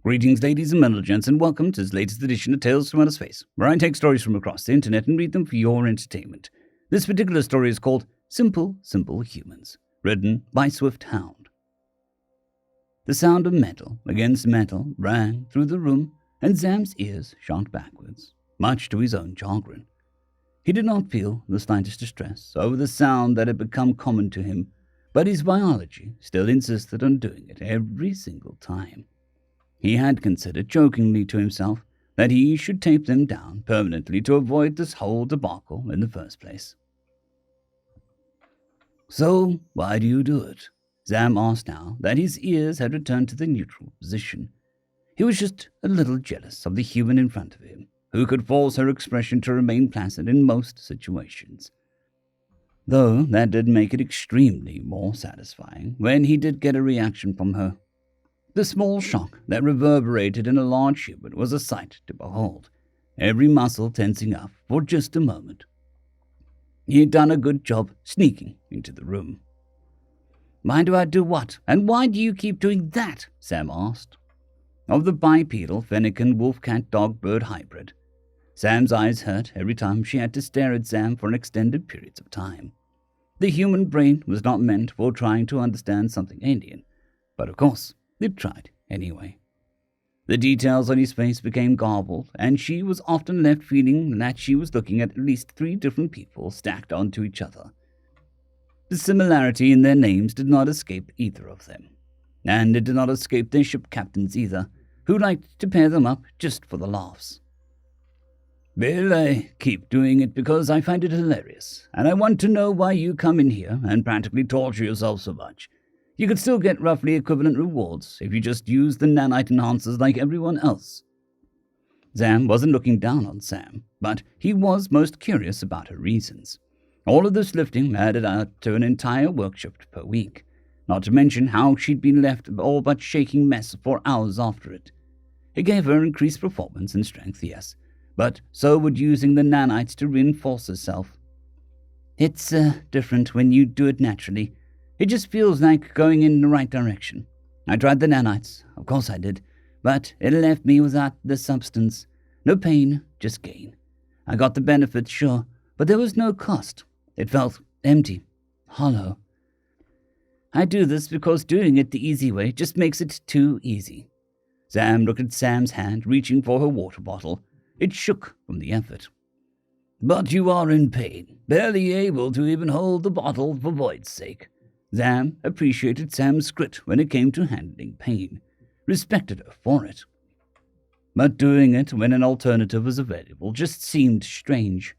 Greetings, ladies and gents, and welcome to this latest edition of Tales from Outer Space, where I take stories from across the internet and read them for your entertainment. This particular story is called Simple Humans, written by SwiftHound. The sound of metal against metal rang through the room, and Zam's ears shot backwards, much to his own chagrin. He did not feel the slightest distress over the sound that had become common to him, but his biology still insisted on doing it every single time. He had considered jokingly to himself that he should tape them down permanently to avoid this whole debacle in the first place. "So, why do you do it?" Zam asked now that his ears had returned to the neutral position. He was just a little jealous of the human in front of him, who could force her expression to remain placid in most situations. Though that did make it extremely more satisfying when he did get a reaction from her. The small shock that reverberated in a large human was a sight to behold, every muscle tensing up for just a moment. He had done a good job sneaking into the room. "Why do I do what? And why do you keep doing that?" Sam asked. Of the bipedal Fennecan wolf-cat-dog-bird hybrid, Sam's eyes hurt every time she had to stare at Sam for extended periods of time. The human brain was not meant for trying to understand something alien, but of course, it tried anyway. The details on his face became garbled, and she was often left feeling that she was looking at least 3 different people stacked onto each other. The similarity in their names did not escape either of them, and it did not escape their ship captains either, who liked to pair them up just for the laughs. "Well, I keep doing it because I find it hilarious, and I want to know why you come in here and practically torture yourself so much. You could still get roughly equivalent rewards if you just use the nanite enhancers like everyone else." Zam wasn't looking down on Sam, but he was most curious about her reasons. All of this lifting added up to an entire work shift per week, not to mention how she'd been left all but shaking mess for hours after it. It gave her increased performance and strength, yes, but so would using the nanites to reinforce herself. "It's different when you do it naturally. It just feels like going in the right direction. I tried the nanites, of course I did, but it left me without the substance. No pain, just gain. I got the benefits, sure, but there was no cost. It felt empty, hollow. I do this because doing it the easy way just makes it too easy." Zam looked at Sam's hand, reaching for her water bottle. It shook from the effort. "But you are in pain, barely able to even hold the bottle for void's sake." Zam appreciated Sam's grit when it came to handling pain, respected her for it. But doing it when an alternative was available just seemed strange.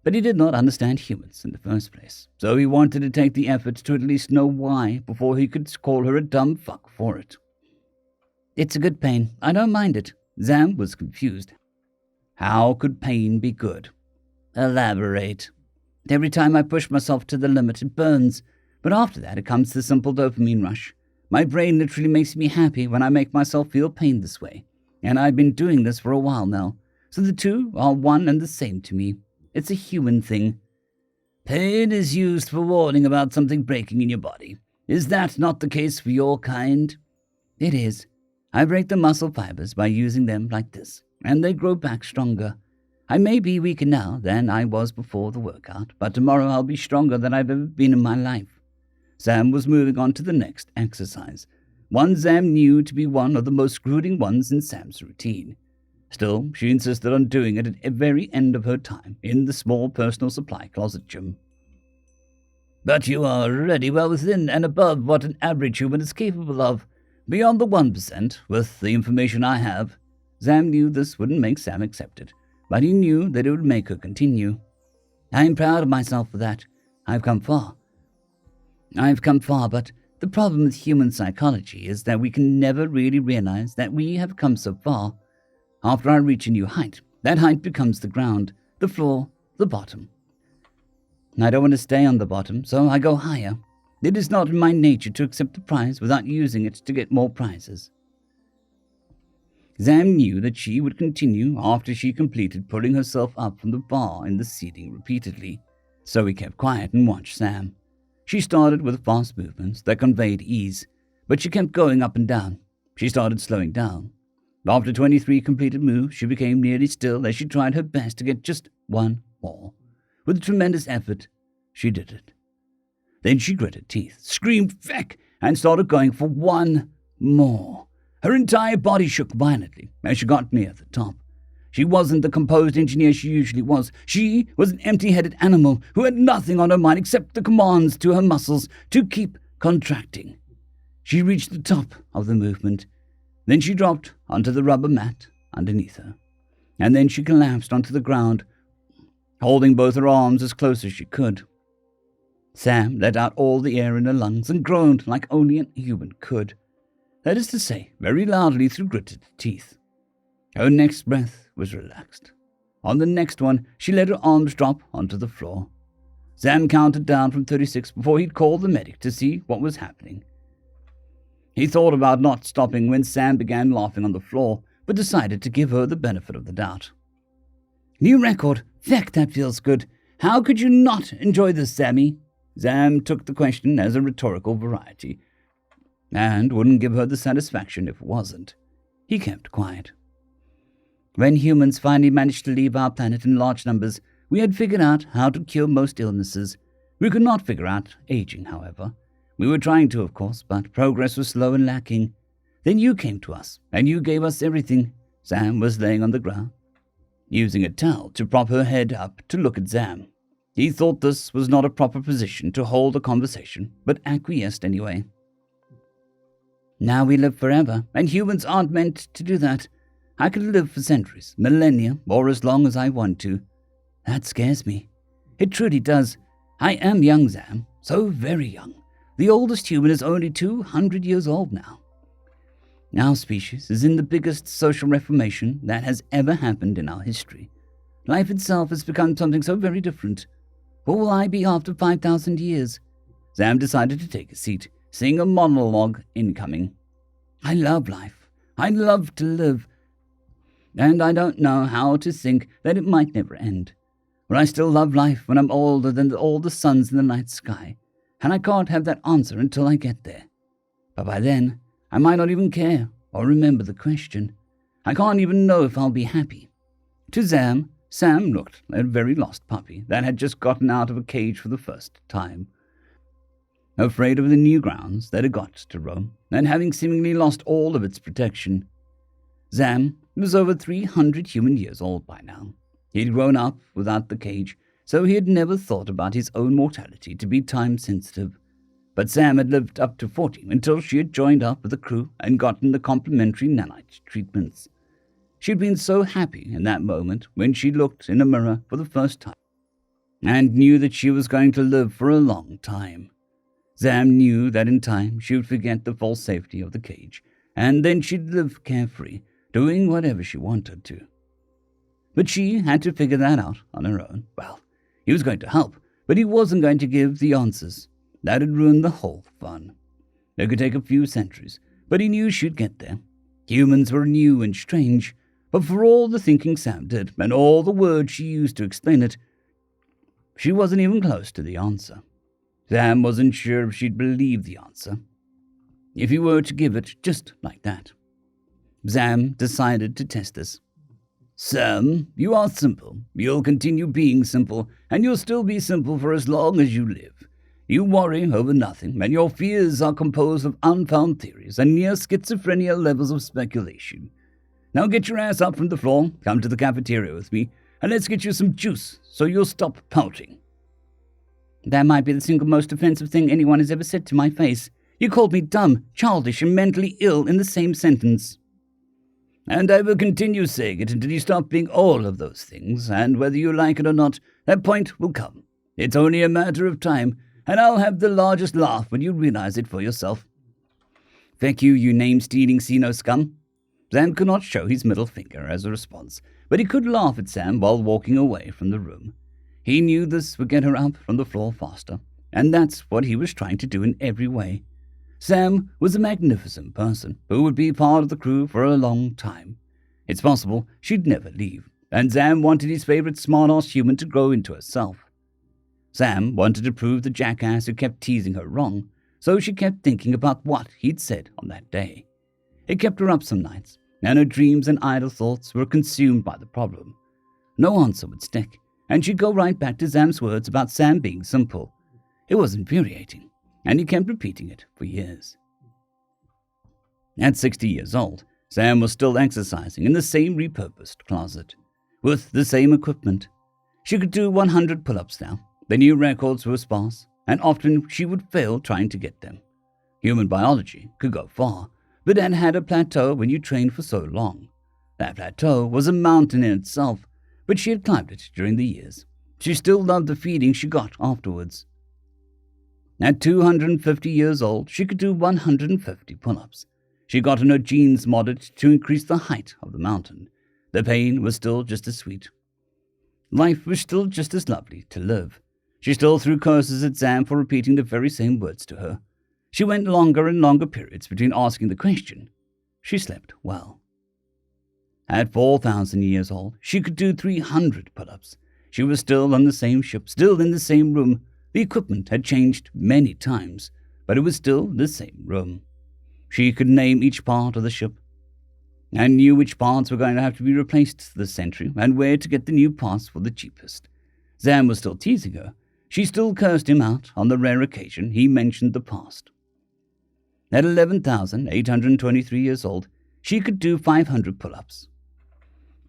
But he did not understand humans in the first place, so he wanted to take the effort to at least know why before he could call her a dumb fuck for it. "It's a good pain. I don't mind it." Zam was confused. How could pain be good? "Elaborate." "Every time I push myself to the limit, it burns. But after that, it comes the simple dopamine rush. My brain literally makes me happy when I make myself feel pain this way. And I've been doing this for a while now, so the two are one and the same to me. It's a human thing." "Pain is used for warning about something breaking in your body. Is that not the case for your kind?" "It is. I break the muscle fibers by using them like this, and they grow back stronger. I may be weaker now than I was before the workout, but tomorrow I'll be stronger than I've ever been in my life." Sam was moving on to the next exercise, one Sam knew to be one of the most grueling ones in Sam's routine. Still, she insisted on doing it at the very end of her time in the small personal supply closet gym. "But you are already well within and above what an average human is capable of, beyond the 1%, with the information I have." Sam knew this wouldn't make Sam accept it, but he knew that it would make her continue. "I'm proud of myself for that. I've come far, but the problem with human psychology is that we can never really realize that we have come so far. After I reach a new height, that height becomes the ground, the floor, the bottom. I don't want to stay on the bottom, so I go higher. It is not in my nature to accept the prize without using it to get more prizes." Zam knew that she would continue after she completed pulling herself up from the bar in the ceiling repeatedly, so he kept quiet and watched Sam. She started with fast movements that conveyed ease, but she kept going up and down. She started slowing down. After 23 completed moves, she became nearly still as she tried her best to get just one more. With a tremendous effort, she did it. Then she gritted teeth, screamed "Feck!" and started going for one more. Her entire body shook violently as she got near the top. She wasn't the composed engineer she usually was. She was an empty-headed animal who had nothing on her mind except the commands to her muscles to keep contracting. She reached the top of the movement. Then she dropped onto the rubber mat underneath her. And then she collapsed onto the ground, holding both her arms as close as she could. Sam let out all the air in her lungs and groaned like only a human could. That is to say, very loudly through gritted teeth. Her next breath was relaxed. On the next one, she let her arms drop onto the floor. Sam counted down from 36 before he'd called the medic to see what was happening. He thought about not stopping when Sam began laughing on the floor, but decided to give her the benefit of the doubt. "New record. Feck, that feels good. How could you not enjoy this, Sammy?" Sam took the question as a rhetorical variety, and wouldn't give her the satisfaction if it wasn't. He kept quiet. When humans finally managed to leave our planet in large numbers, we had figured out how to cure most illnesses. We could not figure out aging, however. We were trying to, of course, but progress was slow and lacking. Then you came to us, and you gave us everything. Sam was laying on the ground, using a towel to prop her head up to look at Sam. He thought this was not a proper position to hold a conversation, but acquiesced anyway. "Now we live forever, and humans aren't meant to do that. I could live for centuries, millennia, or as long as I want to. That scares me. It truly does. I am young, Sam, so very young. The oldest human is only 200 years old now. Our species is in the biggest social reformation that has ever happened in our history. Life itself has become something so very different. What will I be after 5,000 years? Sam decided to take a seat, seeing a monologue incoming. I love life. I love to live. And I don't know how to think that it might never end. But I still love life when I'm older than all the suns in the night sky. And I can't have that answer until I get there. But by then, I might not even care or remember the question. I can't even know if I'll be happy. To Sam looked like a very lost puppy that had just gotten out of a cage for the first time. Afraid of the new grounds that it got to roam, and having seemingly lost all of its protection. Sam was over 300 human years old by now. He'd grown up without the cage, so he had never thought about his own mortality to be time-sensitive. But Sam had lived up to 40 until she had joined up with the crew and gotten the complimentary nanite treatments. She'd been so happy in that moment when she looked in a mirror for the first time, and knew that she was going to live for a long time. Sam knew that in time she would forget the false safety of the cage, and then she'd live carefree, doing whatever she wanted to. But she had to figure that out on her own. Well, he was going to help, but he wasn't going to give the answers. That had ruined the whole fun. It could take a few centuries, but he knew she'd get there. Humans were new and strange, but for all the thinking Sam did, and all the words she used to explain it, she wasn't even close to the answer. Sam wasn't sure if she'd believe the answer, if he were to give it just like that. Sam decided to test this. Sam, you are simple. You'll continue being simple, and you'll still be simple for as long as you live. You worry over nothing, and your fears are composed of unfound theories and near schizophrenia levels of speculation. Now get your ass up from the floor, come to the cafeteria with me, and let's get you some juice so you'll stop pouting. That might be the single most offensive thing anyone has ever said to my face. You called me dumb, childish, and mentally ill in the same sentence. And I will continue saying it until you stop being all of those things, and whether you like it or not, that point will come. It's only a matter of time, and I'll have the largest laugh when you realize it for yourself. Feck you name-stealing Xeno scum. Sam could not show his middle finger as a response, but he could laugh at Sam while walking away from the room. He knew this would get her up from the floor faster, and that's what he was trying to do in every way. Sam was a magnificent person who would be part of the crew for a long time. It's possible she'd never leave, and Sam wanted his favorite smart-ass human to grow into herself. Sam wanted to prove the jackass who kept teasing her wrong, so she kept thinking about what he'd said on that day. It kept her up some nights, and her dreams and idle thoughts were consumed by the problem. No answer would stick, and she'd go right back to Sam's words about Sam being simple. It was infuriating, and he kept repeating it for years. At 60 years old, Sam was still exercising in the same repurposed closet, with the same equipment. She could do 100 pull-ups now. The new records were sparse, and often she would fail trying to get them. Human biology could go far, but it had a plateau when you trained for so long. That plateau was a mountain in itself, but she had climbed it during the years. She still loved the feeling she got afterwards. At 250 years old, she could do 150 pull-ups. She got her genes modded to increase the height of the mountain. The pain was still just as sweet. Life was still just as lovely to live. She still threw curses at Sam for repeating the very same words to her. She went longer and longer periods between asking the question. She slept well. At 4,000 years old, she could do 300 pull-ups. She was still on the same ship, still in the same room. The equipment had changed many times, but it was still the same room. She could name each part of the ship, and knew which parts were going to have to be replaced this century and where to get the new parts for the cheapest. Sam was still teasing her. She still cursed him out on the rare occasion he mentioned the past. At 11,823 years old, she could do 500 pull-ups.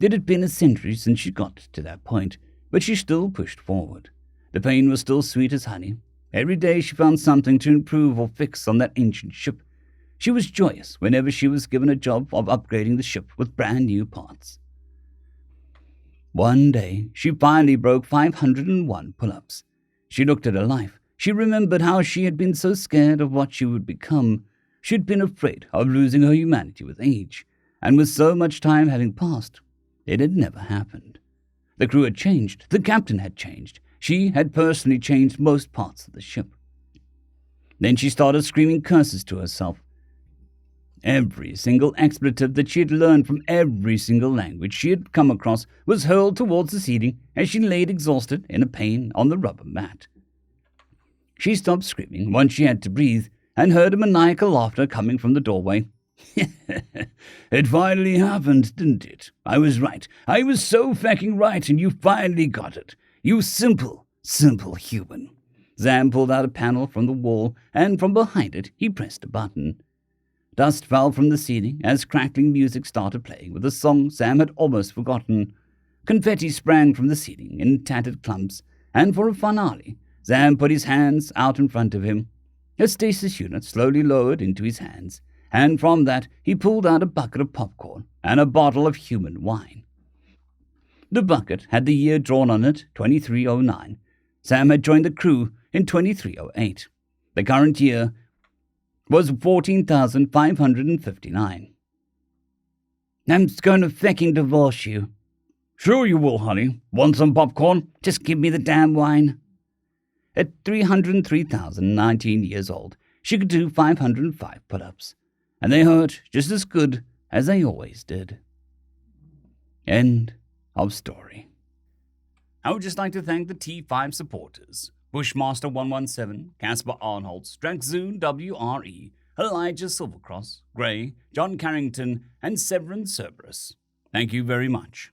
It had been a century since she got to that point, but she still pushed forward. The pain was still sweet as honey. Every day she found something to improve or fix on that ancient ship. She was joyous whenever she was given a job of upgrading the ship with brand new parts. One day, she finally broke 501 pull-ups. She looked at her life. She remembered how she had been so scared of what she would become. She had been afraid of losing her humanity with age, and with so much time having passed, it had never happened. The crew had changed. The captain had changed. She had personally changed most parts of the ship. Then she started screaming curses to herself. Every single expletive that she had learned from every single language she had come across was hurled towards the ceiling as she laid exhausted in a pain on the rubber mat. She stopped screaming once she had to breathe and heard a maniacal laughter coming from the doorway. It finally happened, didn't it? I was right. I was so fecking right, and you finally got it. You simple, simple human. Sam pulled out a panel from the wall, and from behind it he pressed a button. Dust fell from the ceiling as crackling music started playing with a song Sam had almost forgotten. Confetti sprang from the ceiling in tattered clumps, and for a finale, Sam put his hands out in front of him. A stasis unit slowly lowered into his hands, and from that he pulled out a bucket of popcorn and a bottle of human wine. The bucket had the year drawn on it, 2309. Sam had joined the crew in 2308. The current year was 14,559. I'm going to fecking divorce you. Sure you will, honey. Want some popcorn? Just give me the damn wine. At 303,019 years old, she could do 505 pull-ups, and they hurt just as good as they always did. End of story. I would just like to thank the T5 supporters: Bushmaster 117, Casper Arnholtz, Draxoon WRE, Elijah Silvercross, Gray, John Carrington, and Severin Cerberus. Thank you very much.